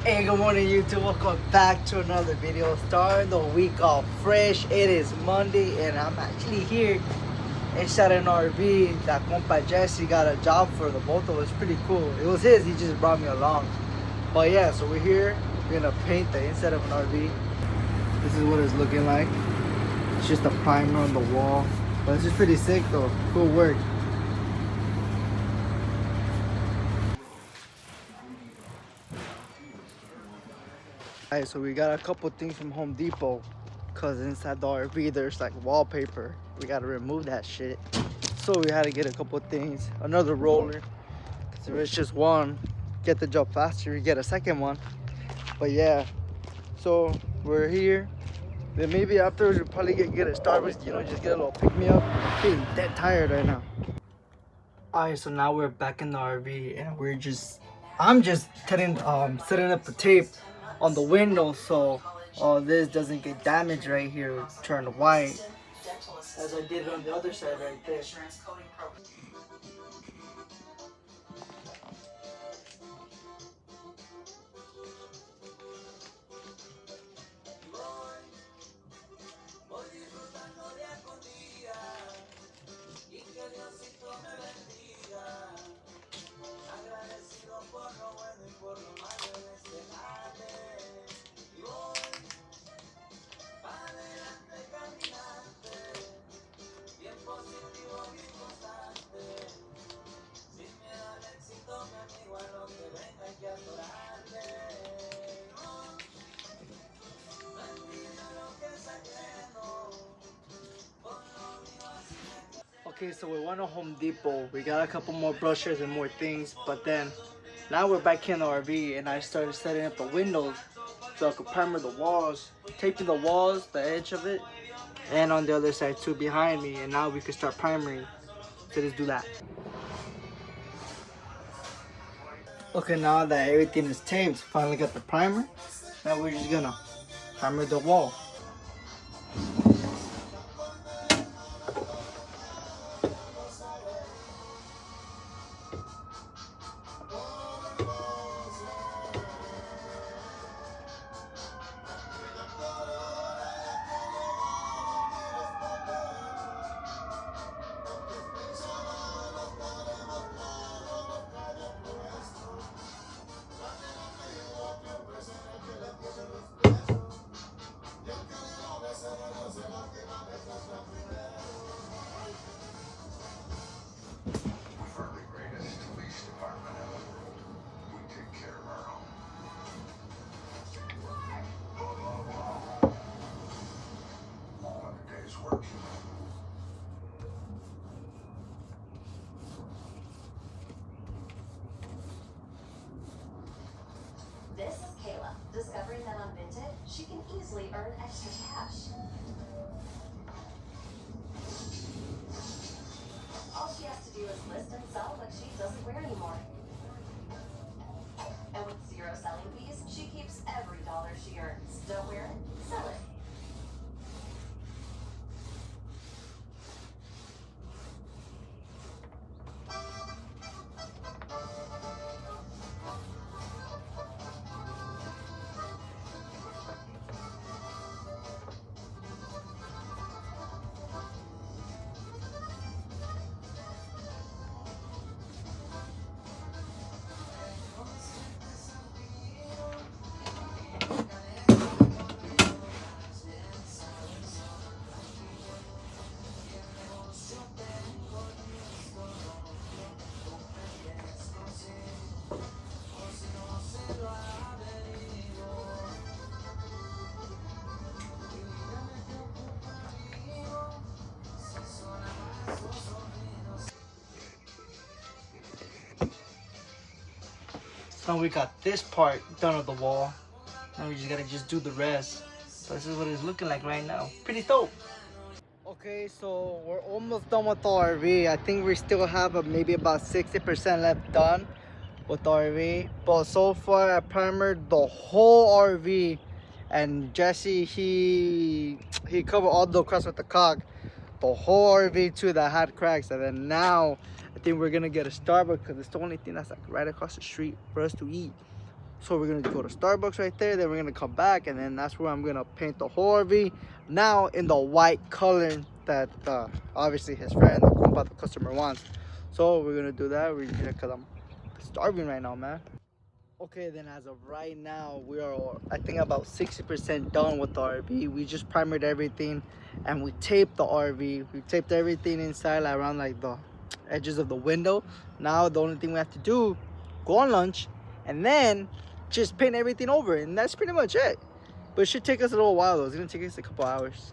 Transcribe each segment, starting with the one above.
Hey, good morning YouTube. Welcome back to another video. Starting the week off fresh. It is Monday and I'm actually here inside an RV that compa Jesse got a job for the both of us. Pretty cool. It was his, he just brought me along. But yeah, so we're here. We're gonna paint the inside of an RV. This is what it's looking like. It's just a primer on the wall. But it's just pretty sick though. Cool work. Alright, so we got a couple things from Home Depot because inside the RV there's like wallpaper. We gotta remove that shit. So we had to get a couple things. Another roller. Because if it's just one, get the job faster, you get a second one. But yeah, so we're here. Then maybe afterwards we'll probably get a Starbucks, just get a little pick me up. I'm feeling dead tired right now. Alright, so now we're back in the RV and I'm just setting up the tape on the window so all this doesn't get damaged right here, turn white, as I did it on the other side right there. Okay, so we went to Home Depot. We got a couple more brushes and more things, but then now we're back in the RV and I started setting up the windows so I could primer the walls, taping the walls, the edge of it, and on the other side too behind me, and now we can start primering. So let's do that. Okay, now that everything is taped, finally got the primer. Now we're just gonna primer the wall. This is Kayla, discovering that on Vinted, she can easily earn extra cash. All she has to do is list and sell what she doesn't wear anymore. And with zero selling fees, she keeps every dollar she earns. Don't wear it, sell it. Now we got this part done of the wall. Now we just gotta do the rest. So this is what it's looking like right now. Pretty dope. Okay, so we're almost done with the RV. I think we still have maybe about 60% left done with the RV. But so far I primered the whole RV, and Jesse he covered all the cracks with the caulk. The whole RV too that had cracks, and then now I think we're gonna get a Starbucks because it's the only thing that's like right across the street for us to eat. So we're gonna go to Starbucks right there. Then we're gonna come back, and then that's where I'm gonna paint the whole RV now in the white color that obviously his friend, the customer wants. So we're gonna do that. We're gonna, cause I'm starving right now, man. Okay, then as of right now, we are, I think, about 60% done with the RV. We just primered everything and we taped the RV. We taped everything inside, like, around like the edges of the window. Now the only thing we have to do, go on lunch and then just paint everything over, and that's pretty much it. But it should take us a little while though. It's gonna take us a couple hours.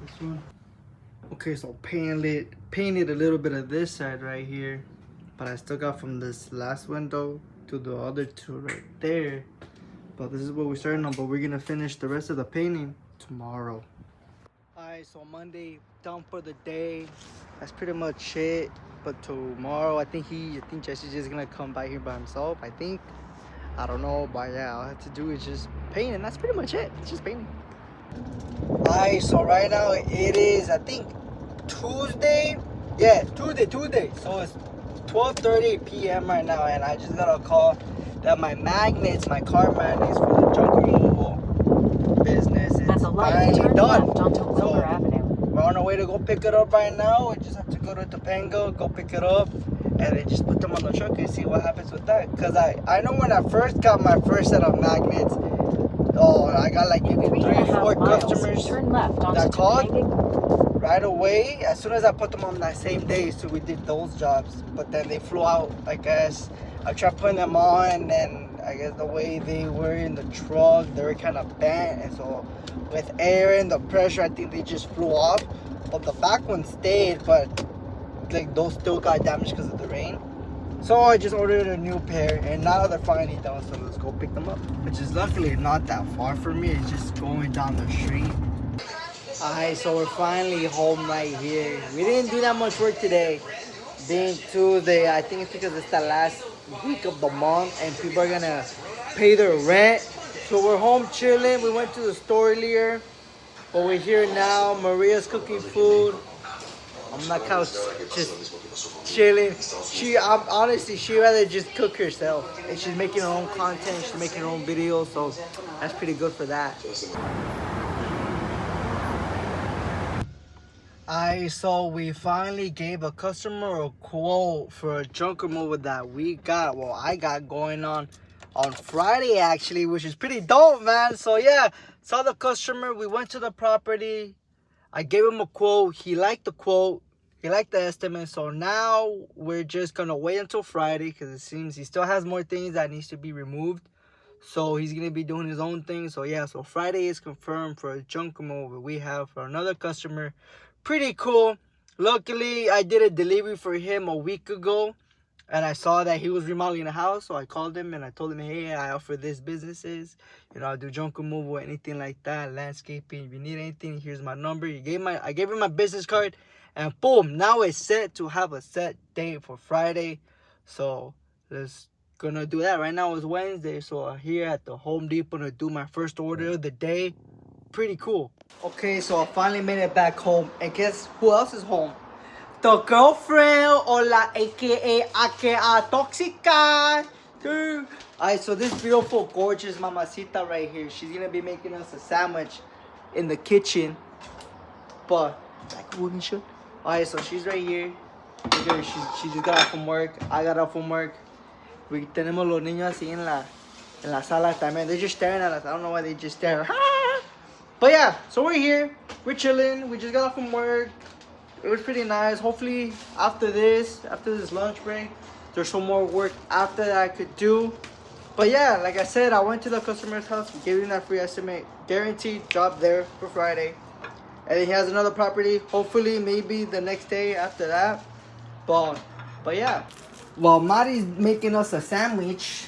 This one. Okay, so painted a little bit of this side right here, but I still got from this last window to the other two right there. But this is what we're starting on, but we're gonna finish the rest of the painting tomorrow. Alright, so Monday done for the day. That's pretty much it. But tomorrow, I think Jesse's just gonna come by here by himself. I don't know, but yeah, all I have to do is just paint, and that's pretty much it. It's just painting. Alright, so right now it is, I think, Tuesday. Yeah, Tuesday. So it's 12:30 p.m. right now, and I just got a call that my car magnets for the junk removal business is finally done. So we're on our way to go pick it up right now. We just have to go to Topanga, go pick it up, and then just put them on the truck and see what happens with that. Because I know when I first got my first set of magnets, I got like maybe 3 or 4 customers that called right away as soon as I put them on that same day. So we did those jobs, but then they flew out. I guess I tried putting them on, and I guess the way they were in the truck, they were kind of bent, and so with air and the pressure, I think they just flew off. But the back one stayed, but like those still got damaged because of the rain. So I just ordered a new pair, and now they're finally done, so let's go pick them up. Which is luckily not that far from me. It's just going down the street. Alright, so we're finally home right here. We didn't do that much work today, being Tuesday. I think it's because it's the last week of the month and people are gonna pay their rent. So we're home chilling. We went to the store earlier, but we're here now. Maria's cooking food. I'm on the couch just chilling. Honestly, she rather just cook herself. And she's making her own content. She's making her own videos. So that's pretty good for that. Alright, so we finally gave a customer a quote for a junk removal that I got going on Friday actually, which is pretty dope, man. So yeah, saw the customer, we went to the property, I gave him a quote, he liked the quote, he liked the estimate. So now we're just gonna wait until Friday because it seems he still has more things that needs to be removed. So he's gonna be doing his own thing. So yeah, so Friday is confirmed for a junk removal we have for another customer. Pretty cool. Luckily, I did a delivery for him a week ago, and I saw that he was remodeling a house, so I called him and I told him, hey, I offer this businesses. I do junk removal, anything like that, landscaping. If you need anything, here's my number. I gave him my business card, and boom, now it's set to have a set date for Friday. So let's gonna do that. Right now it's Wednesday, so here at the Home Depot to do my first order of the day. Pretty cool. Okay, so I finally made it back home, and guess who else is home? The girlfriend, or la aka Toxica. Alright, so this beautiful, gorgeous mamacita right here, she's gonna be making us a sandwich in the kitchen, but like a woman should. Alright, so she's right here. She just got off from work. I got off from work. We tenemos los niños así en la sala también. They're just staring at us. I don't know why they just stare. But yeah, so we're here. We're chilling. We just got off from work. It was pretty nice. Hopefully after this lunch break, there's some more work after that I could do. But yeah, like I said, I went to the customer's house. We gave him that free estimate. Guaranteed job there for Friday. And then he has another property. Hopefully maybe the next day after that. But yeah. While Mari's making us a sandwich,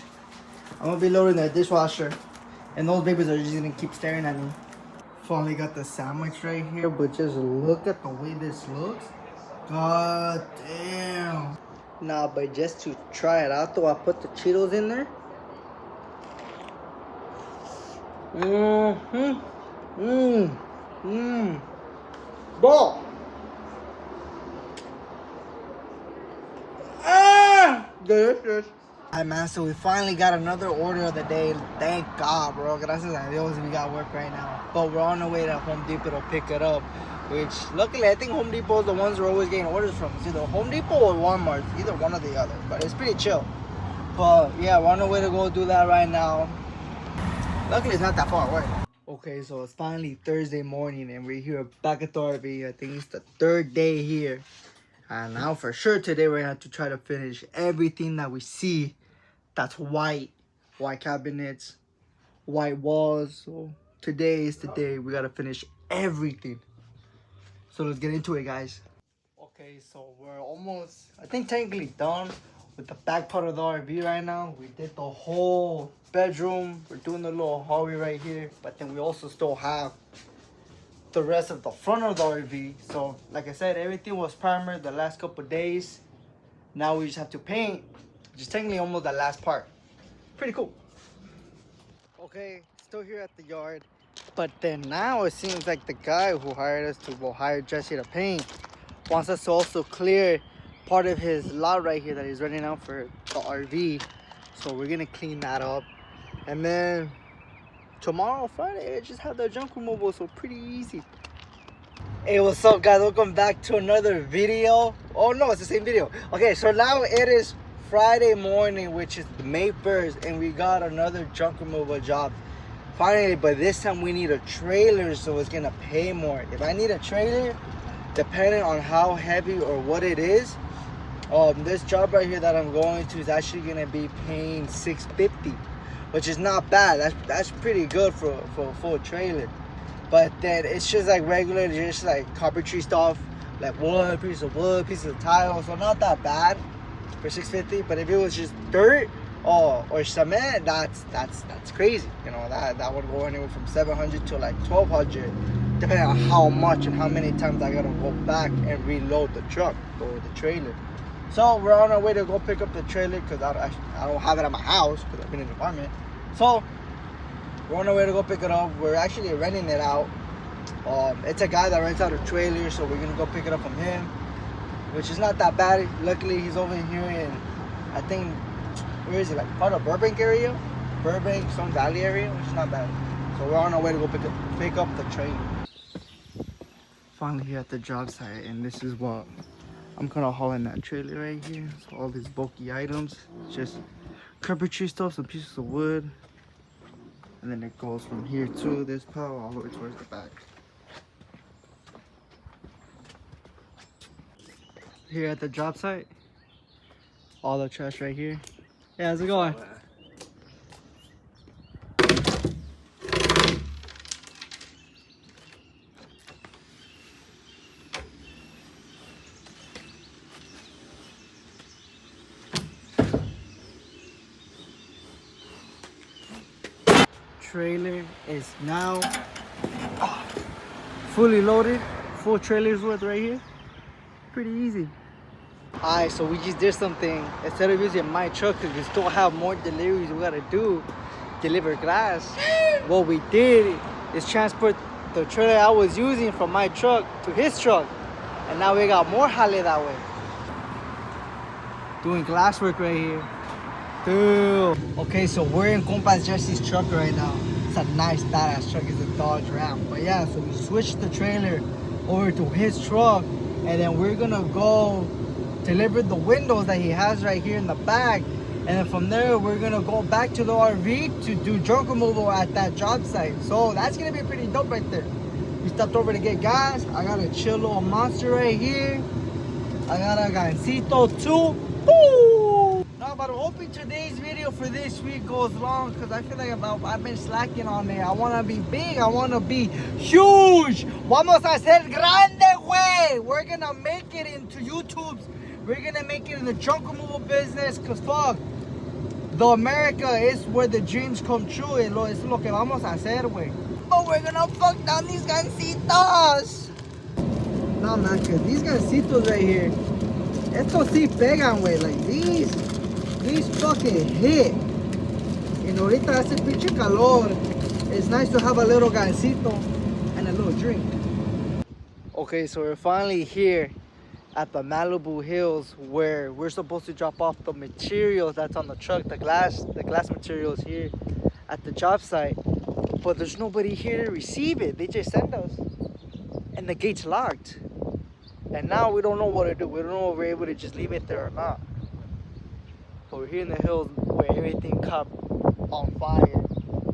I'm gonna be loading the dishwasher. And those babies are just gonna keep staring at me. Finally got the sandwich right here, but just look at the way this looks. God damn. Nah, but just to try it out though, I put the Cheetos in there. Mmm. Bro. Ah! Delicious. Alright, man, so we finally got another order of the day. Thank God, bro. Gracias a Dios, we got work right now. But we're on the way to Home Depot to pick it up. Which, luckily, I think Home Depot is the ones we're always getting orders from. It's either Home Depot or Walmart. Either one or the other. But it's pretty chill. But, yeah, we're on the way to go do that right now. Luckily, it's not that far away. Okay, so it's finally Thursday morning, and we're here back at the RV. I think it's the third day here. And now for sure today we're gonna have to try to finish everything that we see that's white cabinets, white walls. So today is the day we gotta finish everything. So let's get into it, guys. Okay, so we're almost, I think, technically done with the back part of the RV right now. We did the whole bedroom. We're doing the little hallway right here, but then we also still have the rest of the front of the RV. So like I said, everything was primered the last couple days. Now we just have to paint, which is technically almost the last part. Pretty cool. Okay, still here at the yard, but then now it seems like the guy who hired us to hire Jesse to paint wants us to also clear part of his lot right here that he's renting out for the RV. So we're gonna clean that up, and then tomorrow, Friday, I just have the junk removal, so pretty easy. Hey, what's up, guys? Welcome back to another video. Oh no, it's the same video. Okay, so now it is Friday morning, which is May 1st, and we got another junk removal job. Finally, but this time we need a trailer, so it's gonna pay more. If I need a trailer, depending on how heavy or what it is, this job right here that I'm going to is actually gonna be paying $650. Which is not bad. That's pretty good for a full trailer. But then it's just like regular, just like carpentry stuff, like wood, piece of wood, pieces of tile. So not that bad for $650. But if it was just dirt or cement, that's crazy. You know, that would go anywhere from $700 to like $1,200, depending on how much and how many times I gotta go back and reload the truck or the trailer. So we're on our way to go pick up the trailer because I don't have it at my house because I'm in an apartment. So we're on our way to go pick it up. We're actually renting it out. It's a guy that rents out a trailer, so we're gonna go pick it up from him, which is not that bad. Luckily, he's over here in, I think, where is it? Like part of Burbank area, Burbank, Sun Valley area, which is not bad. So we're on our way to go pick up the trailer. Finally here at the job site, and this is what I'm kind of hauling that trailer right here. So all these bulky items, just carpentry stuff, some pieces of wood, and then it goes from here to this pile all the way towards the back. Here at the job site, all the trash right here. Yeah, how's it going? Trailer is now fully loaded, full trailer's worth right here. Pretty easy. Alright, so we just did something. Instead of using my truck, because we still have more deliveries we gotta do, deliver glass, what we did is transport the trailer I was using from my truck to his truck, and now we got more jale that way. Doing glass work right here. Dude. Okay, so we're in compa Jesse's truck right now. It's a nice badass truck. It's a Dodge Ram. But yeah, so we switched the trailer over to his truck, and then we're gonna go deliver the windows that he has right here in the back, and then from there we're gonna go back to the RV to do junk removal at that job site. So that's gonna be pretty dope right there. We stopped over to get gas. I got a chill little monster right here. I got a gancito too. Woo! No, but I'm hoping today's video for this week goes long, because I feel like I've been slacking on it. I want to be big. I want to be huge. Vamos a ser grande, güey. We're going to make it into YouTube's. We're going to make it in the junk removal business, because fuck, the America is where the dreams come true. Es lo que vamos a hacer, güey. But we're going to fuck down these gancitos. No, man, because these gancitos right here, estos sí pegan, güey. Like these fucking hit. Y ahorita hace pinche calor. It's nice to have a little gancito and a little drink. Okay, so we're finally here at the Malibu Hills where we're supposed to drop off the materials that's on the truck, the glass materials here at the job site. But there's nobody here to receive it. They just send us. And the gate's locked. And now we don't know what to do. We don't know if we're able to just leave it there or not. But we're here in the hills where everything caught on fire.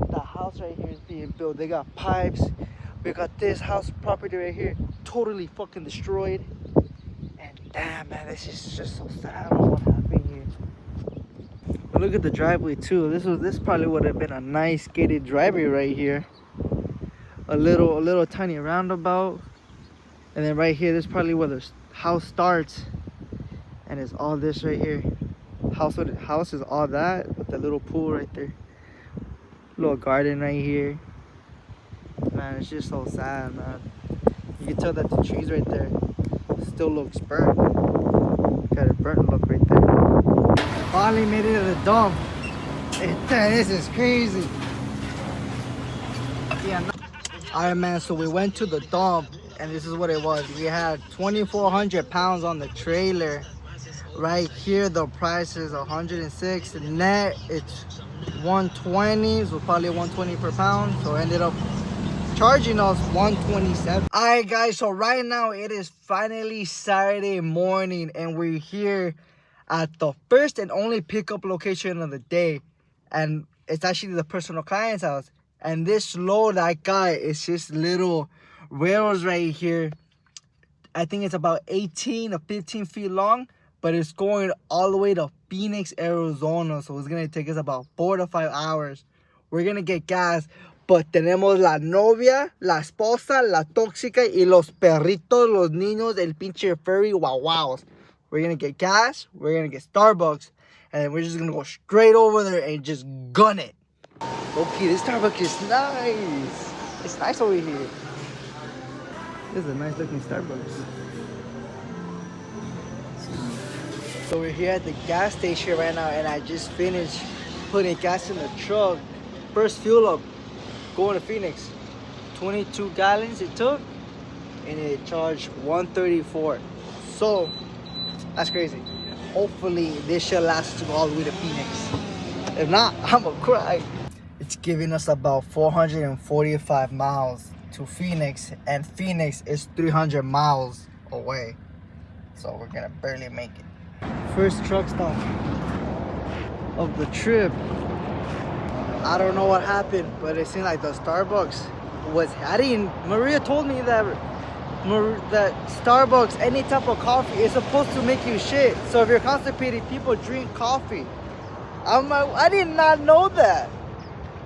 The house right here is being built. They got pipes. We got this house property right here totally fucking destroyed. And damn, man, this is just so sad. I don't know what happened here. But look at the driveway too. This probably would have been a nice gated driveway right here. A little tiny roundabout. And then right here, this is probably where the house starts. And it's all this right here. House is all that with the little pool right there. Little garden right here. Man, it's just so sad, man. You can tell that the trees right there still looks burnt. Got a burnt look right there. Finally made it to the dump. This is crazy. Yeah. Alright, man, so we went to the dump and this is what it was. We had 2,400 pounds on the trailer. Right here, the price is 106. Net, it's 120, so probably 120 per pound. So ended up charging us 127. All right, guys, so right now it is finally Saturday morning and we're here at the first and only pickup location of the day, and it's actually the personal client's house. And this load I got is just little rails right here. I think it's about 18 or 15 feet long, but it's going all the way to Phoenix, Arizona. So it's gonna take us about 4 to 5 hours. We're gonna get gas, but tenemos la novia, la esposa, la tóxica y los perritos, los niños, el pinche furry wow-wows. We're gonna get gas, we're gonna get Starbucks, and then we're just gonna go straight over there and just gun it. Okay, this Starbucks is nice. It's nice over here. This is a nice looking Starbucks. So we're here at the gas station right now, and I just finished putting gas in the truck. First fuel up, going to Phoenix. 22 gallons it took, and it charged 134. So that's crazy. Hopefully this should last us to go all the way to Phoenix. If not, I'ma cry. It's giving us about 445 miles to Phoenix, and Phoenix is 300 miles away. So we're gonna barely make it. First truck stop of the trip. I don't know what happened, but it seemed like the Starbucks was, Maria told me that Starbucks, any type of coffee, is supposed to make you shit. So if you're constipated, people drink coffee. I'm like, I did not know that.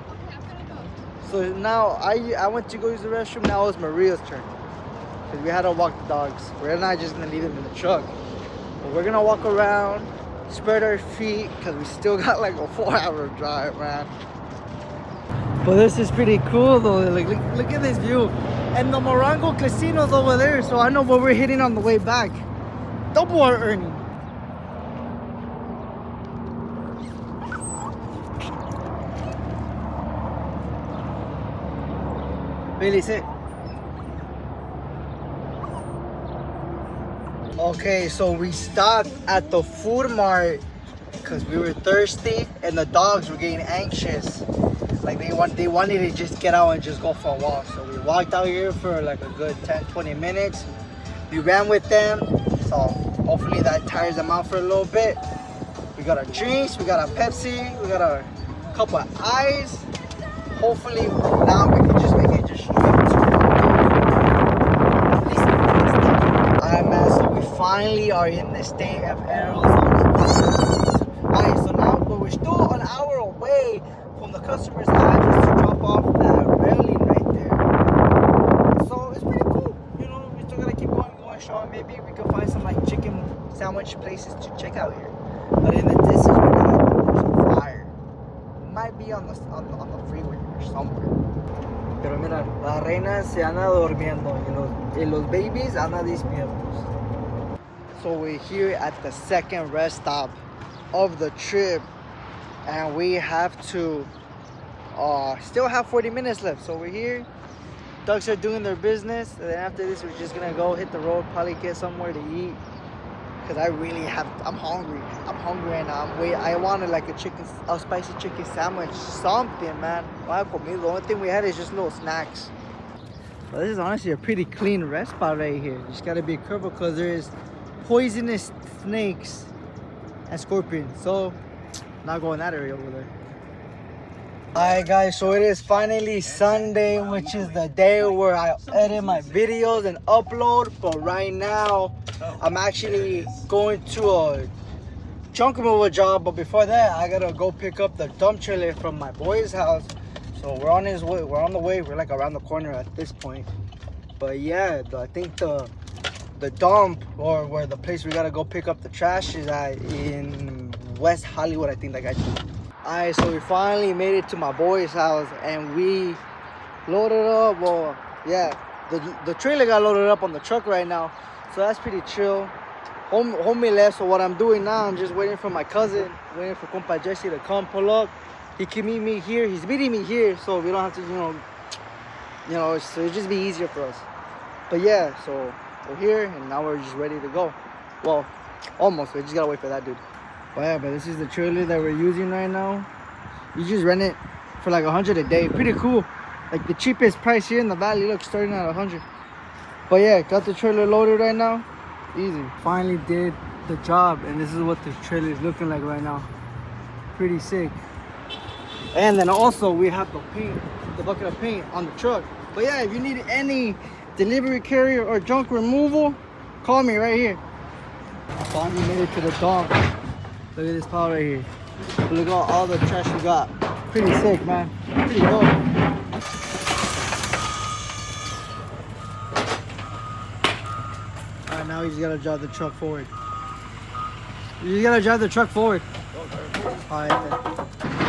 Okay, I'm gonna go. So now I went to go use the restroom. Now it's Maria's turn, because we had to walk the dogs. We're not just gonna leave them in the truck. But we're gonna walk around, spread our feet, because we still got like a 4-hour drive, man. But this is pretty cool though. Like, look at this view. And the Morongo Casino's over there, so I know what we're hitting on the way back. Double our earning. Really sick. Okay, so we stopped at the food mart because we were thirsty and the dogs were getting anxious. Like they wanted to just get out and just go for a walk. So we walked out here for like a good 10-20 minutes. We ran with them, so hopefully that tires them out for a little bit. We got our drinks, we got our Pepsi, we got our couple of ice. Hopefully now we can just make it just straight to Alright, man, so we finally are in the state of Arizona. Alright, so now, but we're still an hour away from the customer's address to drop off that railing right there. So it's pretty cool. You know, we still gotta keep going strong. Maybe we can find some like chicken sandwich places to check out here. But in the distance right now, I think there's a fire. Might be on the freeway or somewhere. Pero mira, la reina se anda durmiendo y los babies andan despiertos. So we're here at the second rest stop of the trip, and we have to still have 40 minutes left. So we're here ducks are doing their business, and then after this, we're just gonna go hit the road, probably get somewhere to eat. Cause I'm hungry. I'm hungry right now. I wanted like a spicy chicken sandwich, something, man. The only thing we had is just little snacks. But this is honestly a pretty clean rest spot right here. You just gotta be careful because there is poisonous snakes and scorpions. So, not going that area over there. Alright guys, so it is finally Sunday, which is the day where I edit my videos and upload. But right now, I'm actually going to a junk removal job. But before that, I gotta go pick up the dump trailer from my boy's house. So we're on the way. We're like around the corner at this point. But yeah, I think the dump, or where the place we gotta go pick up the trash is at in West Hollywood, I think that guy. Alright, so we finally made it to my boy's house and we loaded up. Well, yeah, the trailer got loaded up on the truck right now, so that's pretty chill. Homie left, so what I'm doing now, I'm just waiting for my cousin, waiting for compa Jesse to come pull up. He can meet me here. He's meeting me here, so we don't have to, so it'll just be easier for us. But yeah, so we're here and now we're just ready to go. Well, almost. We just gotta wait for that dude. But yeah, but this is the trailer that we're using right now. You just rent it for like $100 a day. Pretty cool. Like the cheapest price here in the valley. Look, starting at $100. But yeah, got the trailer loaded right now. Easy. Finally did the job, and this is what the trailer is looking like right now. Pretty sick. And then also we have the bucket of paint on the truck. But yeah, if you need any delivery carrier or junk removal, call me right here. Finally made it to the dump. Look at this pile right here. Look at all the trash we got. Pretty sick, man. Pretty dope. Alright, now you just gotta drive the truck forward. You just gotta drive the truck forward. Alright.